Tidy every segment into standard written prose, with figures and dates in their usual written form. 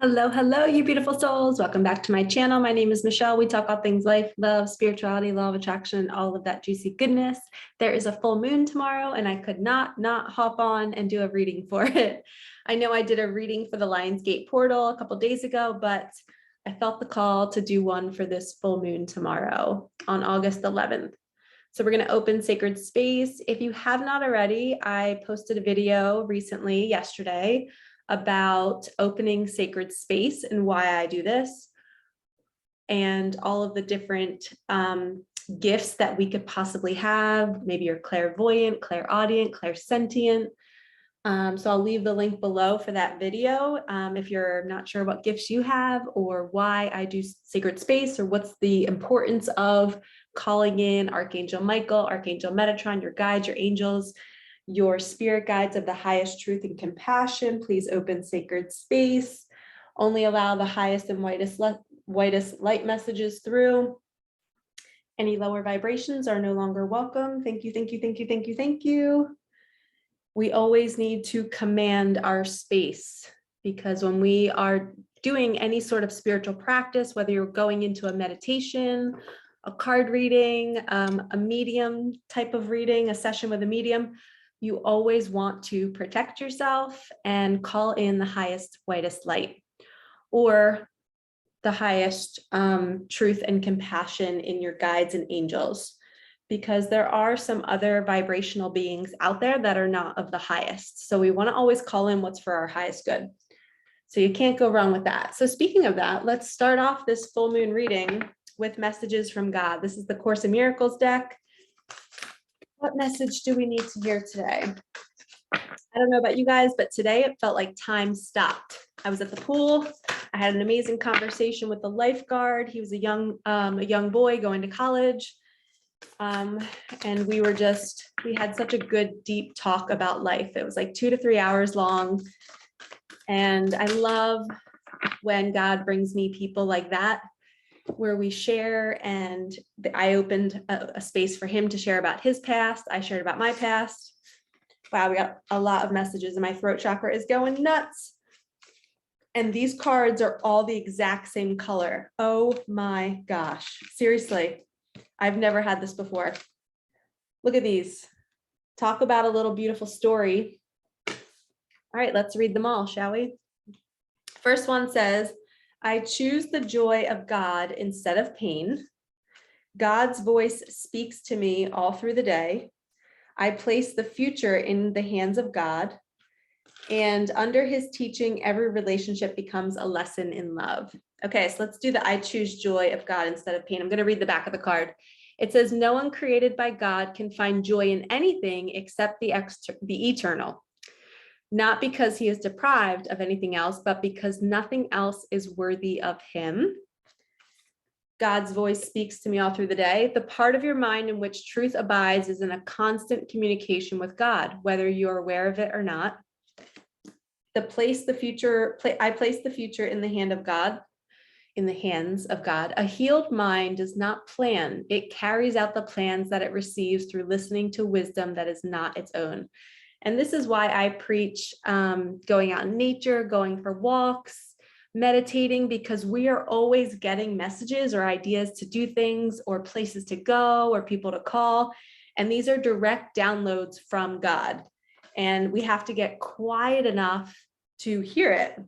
Hello, hello, you beautiful souls. Welcome back to my channel. My name is Michelle. We talk all things life, love, spirituality, law of attraction, all of that juicy goodness. There is a full moon tomorrow, and I could not hop on and do a reading for it. I know I did a reading for the Lionsgate portal a couple days ago, but I felt the call to do one for this full moon tomorrow on August 11th. So we're going to open sacred space. If you have not already, I posted a video recently, yesterday, about opening sacred space and why I do this, and all of the different gifts that we could possibly have. Maybe you're clairvoyant, clairaudient, clairsentient. So I'll leave the link below for that video if you're not sure what gifts you have or why I do sacred space, or what's the importance of calling in Archangel Michael, Archangel Metatron, your guides, your angels, your spirit guides of the highest truth and compassion. Please open sacred space. Only allow the highest and whitest light messages through. Any lower vibrations are no longer welcome. Thank you, thank you, thank you, thank you, thank you. We always need to command our space, because when we are doing any sort of spiritual practice, whether you're going into a meditation, a card reading, a medium type of reading, a session with a medium, you always want to protect yourself and call in the highest, whitest light, or the highest truth and compassion in your guides and angels, because there are some other vibrational beings out there that are not of the highest. So we want to always call in what's for our highest good. So you can't go wrong with that. So speaking of that, let's start off this full moon reading with messages from God. This is the Course in Miracles deck. What message do we need to hear today? I don't know about you guys, but today it felt like time stopped. I was at the pool. I had an amazing conversation with the lifeguard. He was a young boy going to college. And we had such a good, deep talk about life. It was like 2 to 3 hours long. And I love when God brings me people like that, where we share, and I opened a space for him to share about his past. I shared about my past. Wow, we got a lot of messages, and my throat chakra is going nuts. And these cards are all the exact same color. Oh my gosh, seriously, I've never had this before. Look at these. Talk about a little beautiful story. All right, let's read them all, shall we? First one says, I choose the joy of God instead of pain. God's voice speaks to me all through the day. I place the future in the hands of God. And under his teaching, every relationship becomes a lesson in love. Okay, so let's do the I choose joy of God instead of pain. I'm going to read the back of the card. It says, no one created by God can find joy in anything except the eternal. Not because he is deprived of anything else, but because nothing else is worthy of him. God's voice speaks to me all through the day. The part of your mind in which truth abides is in a constant communication with God, whether you're aware of it or not. I place the future in the hand of God, in the hands of God. A healed mind does not plan. It carries out the plans that it receives through listening to wisdom that is not its own. And this is why I preach going out in nature, going for walks, meditating, because we are always getting messages or ideas to do things, or places to go, or people to call. And these are direct downloads from God. And we have to get quiet enough to hear it.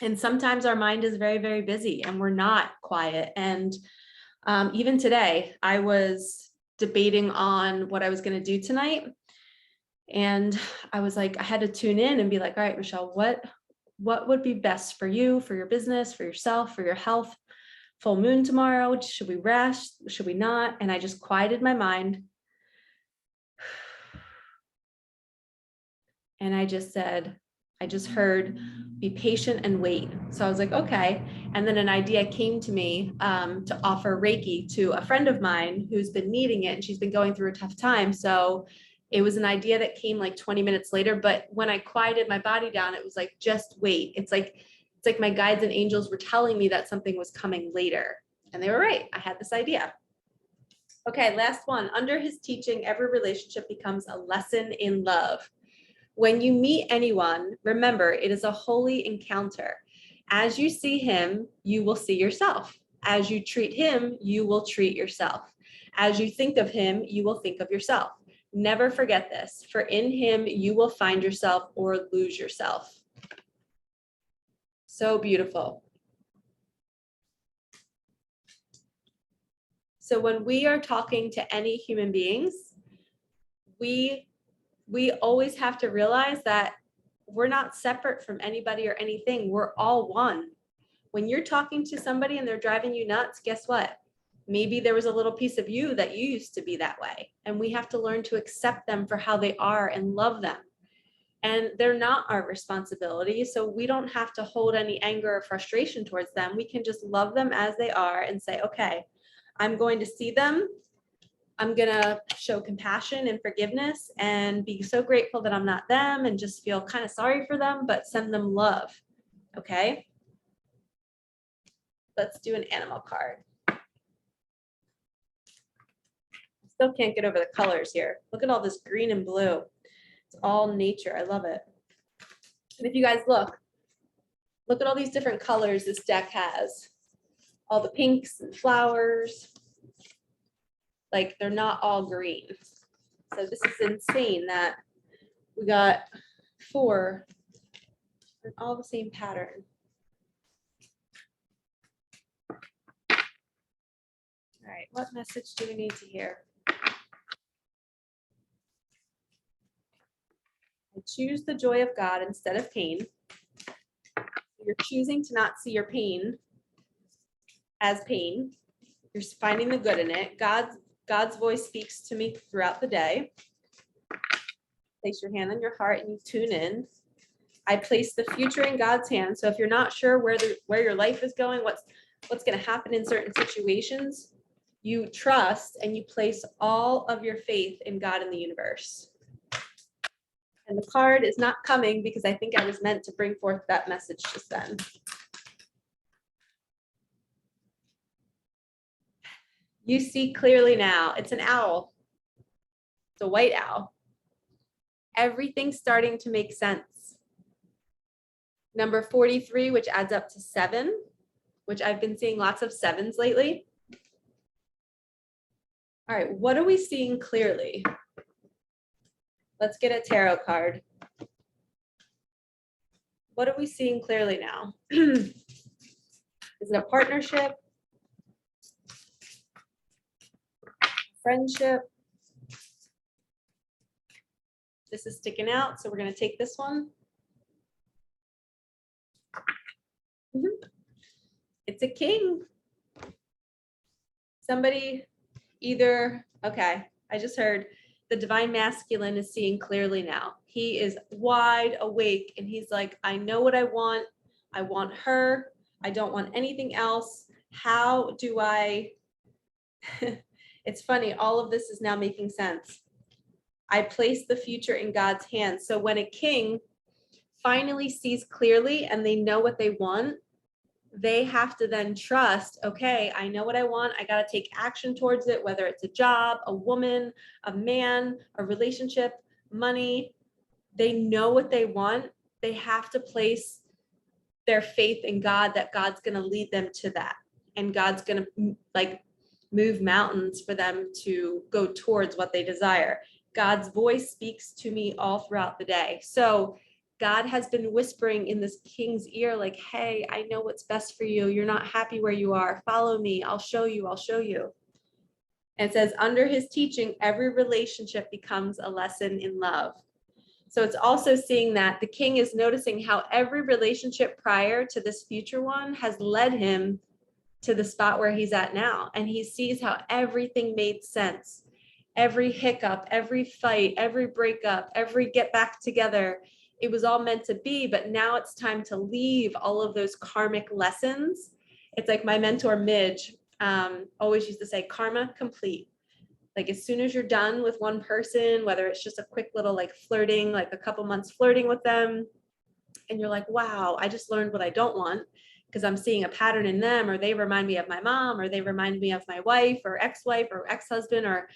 And sometimes our mind is very, very busy and we're not quiet. And even today, I was debating on what I was going to do tonight. And I was like, I had to tune in and be like, all right, Michelle, what would be best for you, for your business, for yourself, for your health? Full moon tomorrow. Should we rest? Should we not? And I just quieted my mind. And I just said, I just heard, be patient and wait. So I was like, okay. And then an idea came to me to offer Reiki to a friend of mine who's been needing it, and she's been going through a tough time. So it was an idea that came like 20 minutes later. But when I quieted my body down, it was like, just wait. It's like my guides and angels were telling me that something was coming later. And they were right. I had this idea. Okay, last one. Under his teaching, every relationship becomes a lesson in love. When you meet anyone, remember, it is a holy encounter. As you see him, you will see yourself. As you treat him, you will treat yourself. As you think of him, you will think of yourself. Never forget this, for in him you will find yourself or lose yourself. So beautiful. So when we are talking to any human beings, we always have to realize that we're not separate from anybody or anything. We're all one. When you're talking to somebody and they're driving you nuts, guess what? Maybe there was a little piece of you that you used to be that way. And we have to learn to accept them for how they are and love them. And they're not our responsibility. So we don't have to hold any anger or frustration towards them. We can just love them as they are and say, okay, I'm going to see them. I'm going to show compassion and forgiveness and be so grateful that I'm not them and just feel kind of sorry for them, but send them love. Okay. Let's do an animal card. Still can't get over the colors here. Look at all this green and blue. It's all nature. I love it. And if you guys look at all these different colors this deck has. All the pinks and flowers. Like they're not all green. So this is insane that we got 4 and all the same pattern. All right, what message do we need to hear? I choose the joy of God instead of pain. You're choosing to not see your pain as pain. You're finding the good in it. God's voice speaks to me throughout the day. Place your hand on your heart and you tune in. I place the future in God's hands. So if you're not sure where your life is going, what's going to happen in certain situations, you trust and you place all of your faith in God and the universe. And the card is not coming because I think I was meant to bring forth that message just then. You see clearly now. It's an owl. It's a white owl. Everything's starting to make sense. Number 43, which adds up to 7, which I've been seeing lots of 7s lately. All right, what are we seeing clearly? Let's get a tarot card. What are we seeing clearly now? Is it a partnership? Friendship? This is sticking out, so we're going to take this one. It's a king. Somebody either, okay, I just heard the divine masculine is seeing clearly now. He is wide awake and he's like, I know what I want. I want her. I don't want anything else. How do I? It's funny. All of this is now making sense. I place the future in God's hands. So when a king finally sees clearly and they know what they want, they have to then trust, okay, I know what I want. I got to take action towards it, whether it's a job, a woman, a man, a relationship, money. They know what they want. They have to place their faith in God, that God's going to lead them to that. And God's going to like move mountains for them to go towards what they desire. God's voice speaks to me all throughout the day. So God has been whispering in this king's ear, like, hey, I know what's best for you. You're not happy where you are. Follow me. I'll show you. I'll show you. And it says, under his teaching, every relationship becomes a lesson in love. So it's also seeing that the king is noticing how every relationship prior to this future one has led him to the spot where he's at now. And he sees how everything made sense. Every hiccup, every fight, every breakup, every get back together, it was all meant to be, but now it's time to leave all of those karmic lessons. It's like my mentor Midge always used to say, karma complete. Like as soon as you're done with one person, whether it's just a quick little like flirting, like a couple months flirting with them, and you're like, wow, I just learned what I don't want because I'm seeing a pattern in them, or they remind me of my mom, or they remind me of my wife or ex-wife or ex-husband or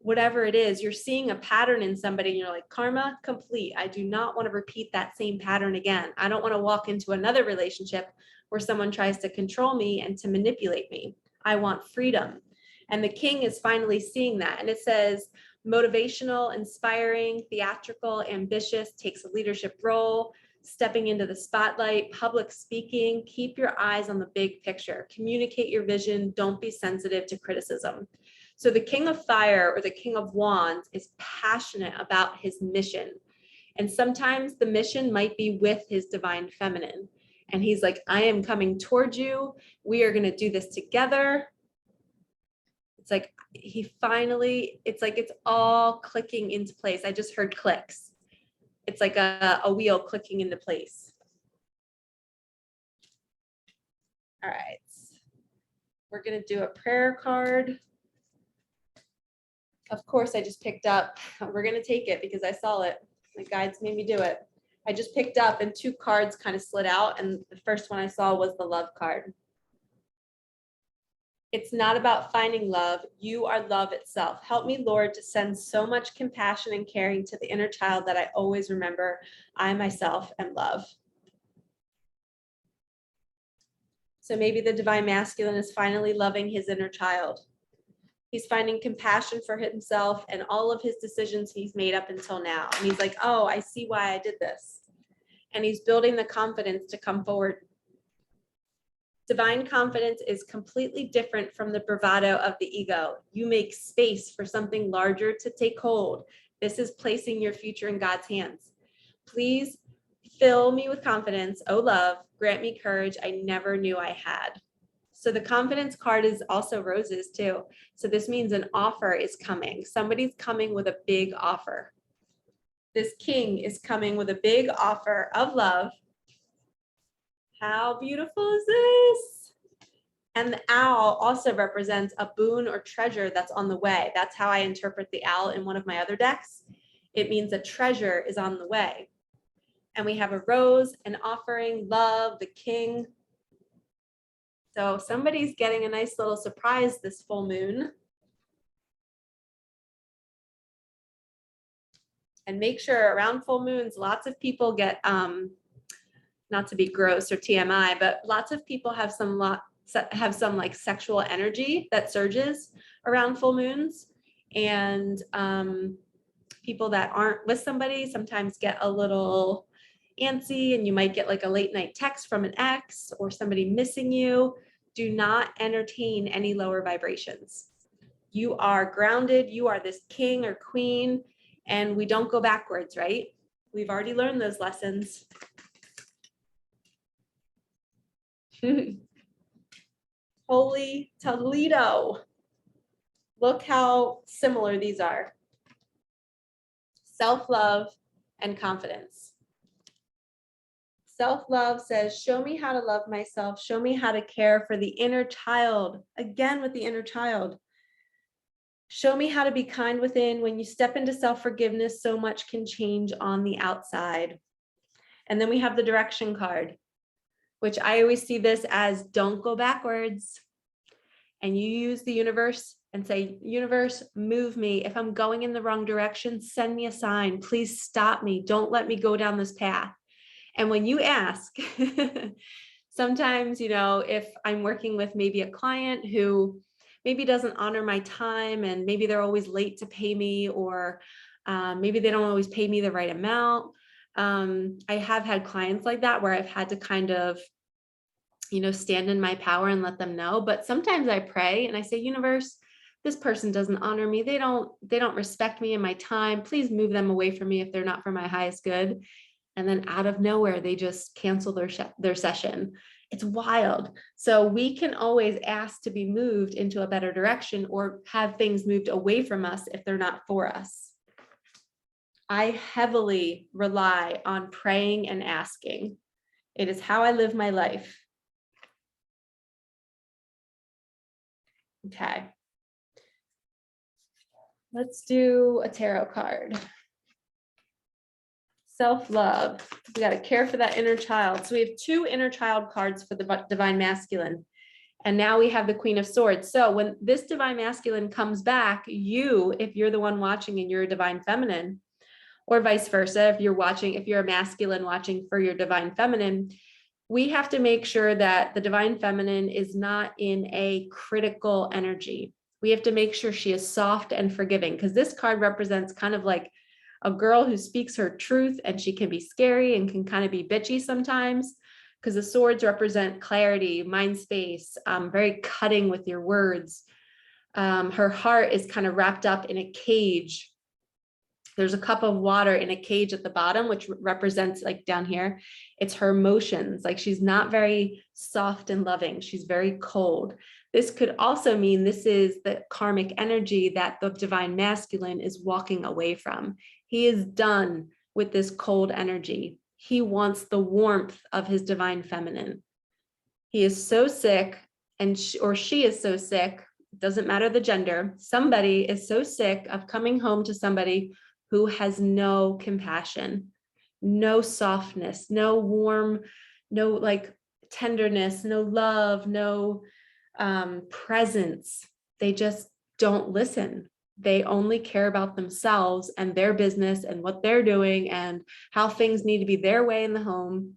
whatever it is, you're seeing a pattern in somebody and you're like, karma complete. I do not want to repeat that same pattern again. I don't want to walk into another relationship where someone tries to control me and to manipulate me. I want freedom. And the king is finally seeing that. And it says motivational, inspiring, theatrical, ambitious, takes a leadership role, stepping into the spotlight, public speaking. Keep your eyes on the big picture. Communicate your vision. Don't be sensitive to criticism. So the king of fire, or the king of wands, is passionate about his mission. And sometimes the mission might be with his divine feminine. And he's like, I am coming towards you. We are going to do this together. It's like it's like it's all clicking into place. I just heard clicks. It's like a wheel clicking into place. All right. We're going to do a prayer card. Of course, I just picked up, we're going to take it because I saw it. My guides made me do it. I just picked up and two cards kind of slid out. And the first one I saw was the love card. It's not about finding love. You are love itself. Help me, Lord, to send so much compassion and caring to the inner child that I always remember I myself am love. So maybe the divine masculine is finally loving his inner child. He's finding compassion for himself and all of his decisions he's made up until now. And he's like, oh, I see why I did this. And he's building the confidence to come forward. Divine confidence is completely different from the bravado of the ego. You make space for something larger to take hold. This is placing your future in God's hands. Please fill me with confidence. Oh, love, grant me courage I never knew I had. So the confidence card is also roses too. So this means an offer is coming. Somebody's coming with a big offer. This king is coming with a big offer of love. How beautiful is this? And the owl also represents a boon or treasure that's on the way. That's how I interpret the owl in one of my other decks. It means a treasure is on the way. And we have a rose, an offering, love, the king. So somebody's getting a nice little surprise this full moon. And make sure around full moons, lots of people get, not to be gross or TMI, but lots of people have some like sexual energy that surges around full moons. And people that aren't with somebody sometimes get a little antsy, and you might get like a late night text from an ex or somebody missing you. Do not entertain any lower vibrations. You are grounded. You are this king or queen, and we don't go backwards, right? We've already learned those lessons. Holy Toledo. Look how similar these are. Self-love and confidence. Self-love says, show me how to love myself. Show me how to care for the inner child. Again, with the inner child. Show me how to be kind within. When you step into self-forgiveness, so much can change on the outside. And then we have the direction card, which I always see this as don't go backwards. And you use the universe and say, universe, move me. If I'm going in the wrong direction, send me a sign. Please stop me. Don't let me go down this path. And when you ask, sometimes, if I'm working with maybe a client who maybe doesn't honor my time, and maybe they're always late to pay me, or maybe they don't always pay me the right amount. I have had clients like that where I've had to kind of, stand in my power and let them know. But sometimes I pray and I say, universe, this person doesn't honor me. They don't respect me and my time. Please move them away from me if they're not for my highest good. And then out of nowhere, they just cancel their session. It's wild. So we can always ask to be moved into a better direction, or have things moved away from us if they're not for us. I heavily rely on praying and asking. It is how I live my life. Okay. Let's do a tarot card. Self-love. We got to care for that inner child. So we have two inner child cards for the divine masculine. And now we have the Queen of Swords. So when this divine masculine comes back, you, if you're the one watching and you're a divine feminine, or vice versa, if you're a masculine watching for your divine feminine, we have to make sure that the divine feminine is not in a critical energy. We have to make sure she is soft and forgiving, because this card represents kind of like a girl who speaks her truth, and she can be scary and can kind of be bitchy sometimes, because the swords represent clarity, mind space, very cutting with your words. Her heart is kind of wrapped up in a cage. There's a cup of water in a cage at the bottom, which represents, like down here, it's her emotions. Like she's not very soft and loving. She's very cold. This could also mean this is the karmic energy that the divine masculine is walking away from. He is done with this cold energy. He wants the warmth of his divine feminine. He is so sick, and she is so sick, doesn't matter the gender. Somebody is so sick of coming home to somebody who has no compassion, no softness, no warm, no like tenderness, no love, no presence. They just don't listen. They only care about themselves and their business and what they're doing and how things need to be their way in the home.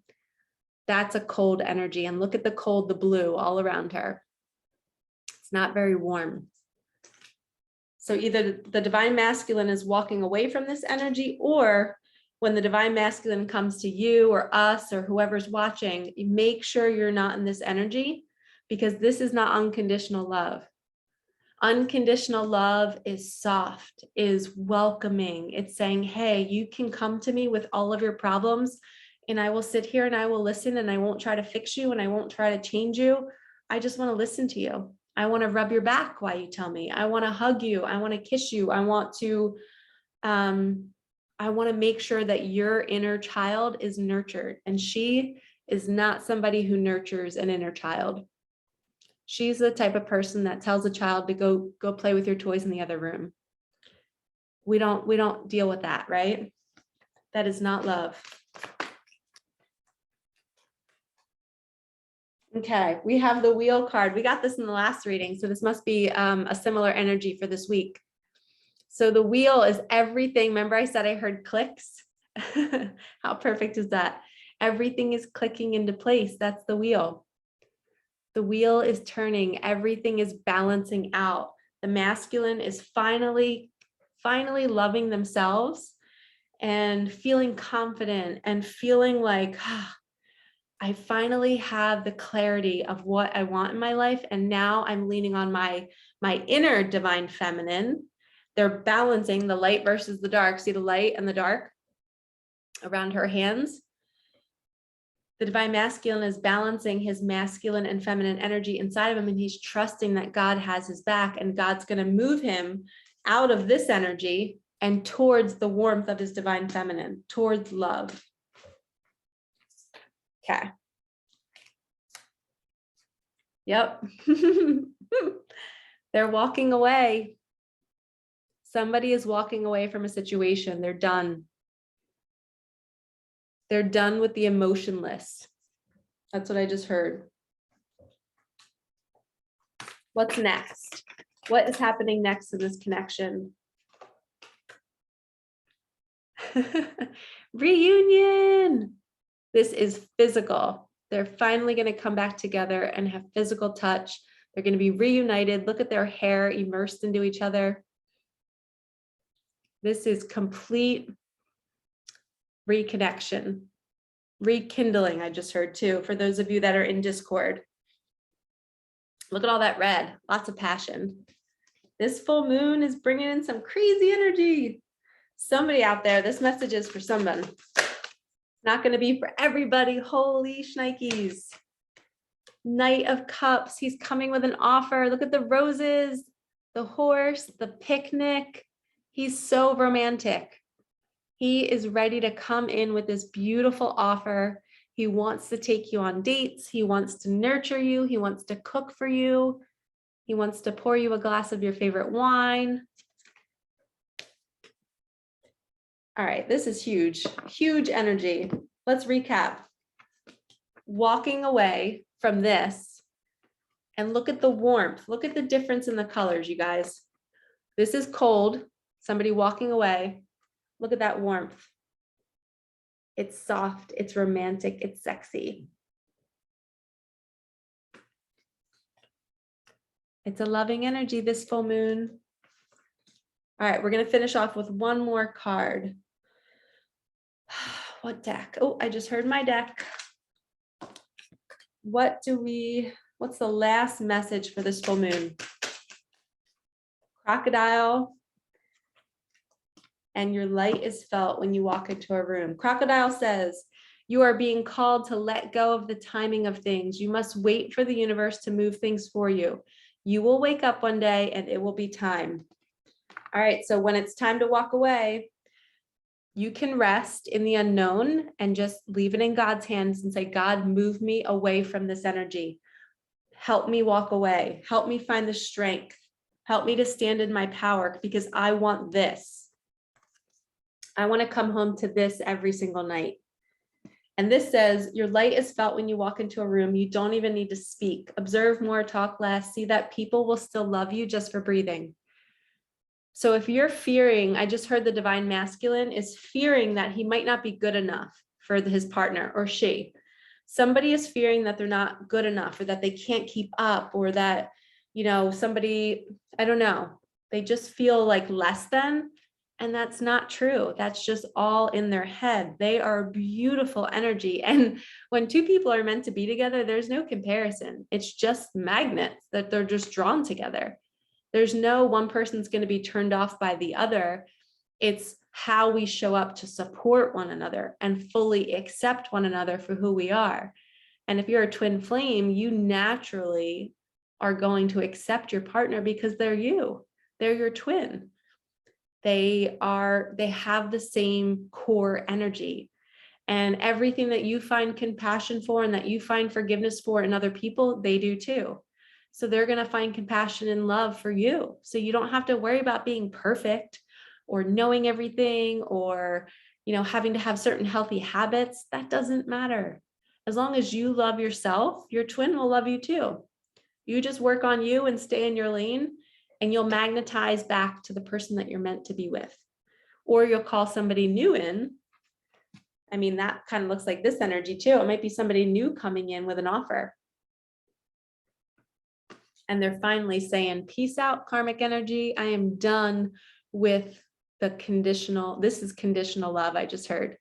That's a cold energy. And look at the cold, the blue all around her. It's not very warm. So either the divine masculine is walking away from this energy, or when the divine masculine comes to you or us or whoever's watching, make sure you're not in this energy, because this is not unconditional love. Unconditional love is soft, is welcoming. It's saying, hey, you can come to me with all of your problems, and I will sit here and I will listen, and I won't try to fix you, and I won't try to change you. I just want to listen to you. I want to rub your back while you tell me. I want to hug you. I want to kiss you. I want to make sure that your inner child is nurtured. And she is not somebody who nurtures an inner child. She's the type of person that tells a child to go play with your toys in the other room. We don't deal with that, right? That is not love. Okay, we have the wheel card. We got this in the last reading, so this must be a similar energy for this week. So the wheel is everything. Remember I said I heard clicks? How perfect is that? Everything is clicking into place. That's the wheel. The wheel is turning. Everything is balancing out. The masculine is finally loving themselves and feeling confident and feeling like, I finally have the clarity of what I want in my life. And now I'm leaning on my inner divine feminine. They're balancing the light versus the dark. See the light and the dark around her hands? The divine masculine is balancing his masculine and feminine energy inside of him, and he's trusting that God has his back, and God's going to move him out of this energy and towards the warmth of his divine feminine, towards love. Okay. Yep. They're walking away. Somebody is walking away from a situation. They're done. They're done with the emotionless. That's what I just heard. What's next? What is happening next in this connection? Reunion. This is physical. They're finally going to come back together and have physical touch. They're going to be reunited. Look at their hair immersed into each other. This is complete reconnection, rekindling, I just heard too, for those of you that are in Discord. Look at all that red, lots of passion. This full moon is bringing in some crazy energy. Somebody out there, this message is for someone. Not going to be for everybody. Holy shnikes. Knight of Cups. He's coming with an offer. Look at the roses, the horse, the picnic. He's so romantic. He is ready to come in with this beautiful offer. He wants to take you on dates. He wants to nurture you. He wants to cook for you. He wants to pour you a glass of your favorite wine. All right, this is huge, huge energy. Let's recap. Walking away from this And look at the warmth. Look at the difference in the colors, you guys. This is cold, somebody walking away. Look at that warmth. It's soft, it's romantic, it's sexy. It's a loving energy, this full moon. All right, we're going to finish off with one more card. What deck? Oh, I just heard my deck. What's the last message for this full moon? Crocodile. And your light is felt when you walk into a room. Crocodile says, you are being called to let go of the timing of things. You must wait for the universe to move things for you. You will wake up one day and it will be time. All right, so when it's time to walk away, you can rest in the unknown and just leave it in God's hands and say, God, move me away from this energy. Help me walk away. Help me find the strength. Help me to stand in my power because I want this. I want to come home to this every single night. And this says, your light is felt when you walk into a room. You don't even need to speak. Observe more, talk less. See that people will still love you just for breathing. So if you're fearing, I just heard the divine masculine is fearing that he might not be good enough for his partner or she. Somebody is fearing that they're not good enough or that they can't keep up or that, somebody, I don't know, they just feel like less than. And that's not true. That's just all in their head. They are beautiful energy. And when two people are meant to be together, there's no comparison. It's just magnets that they're just drawn together. There's no one person's going to be turned off by the other. It's how we show up to support one another and fully accept one another for who we are. And if you're a twin flame, you naturally are going to accept your partner because they're you. They're your twin. They have the same core energy, and everything that you find compassion for and that you find forgiveness for in other people, they do too. So they're going to find compassion and love for you. So you don't have to worry about being perfect or knowing everything or, having to have certain healthy habits. That doesn't matter. As long as you love yourself, your twin will love you too. You just work on you and stay in your lane. And you'll magnetize back to the person that you're meant to be with. Or you'll call somebody new in. I mean, that kind of looks like this energy too. It might be somebody new coming in with an offer. And they're finally saying, peace out, karmic energy. I am done with the conditional. This is conditional love, I just heard.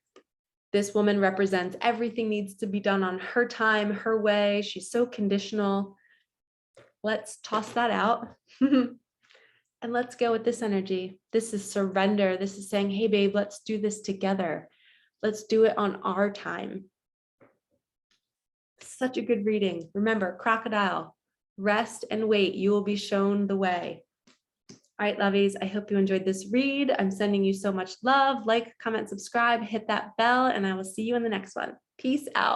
This woman represents everything needs to be done on her time, her way. She's so conditional. Let's toss that out. And let's go with this energy. This is surrender. This is saying, hey, babe, let's do this together. Let's do it on our time. Such a good reading. Remember, crocodile, rest and wait. You will be shown the way. All right, lovies, I hope you enjoyed this read. I'm sending you so much love. Like, comment, subscribe, hit that bell, and I will see you in the next one. Peace out.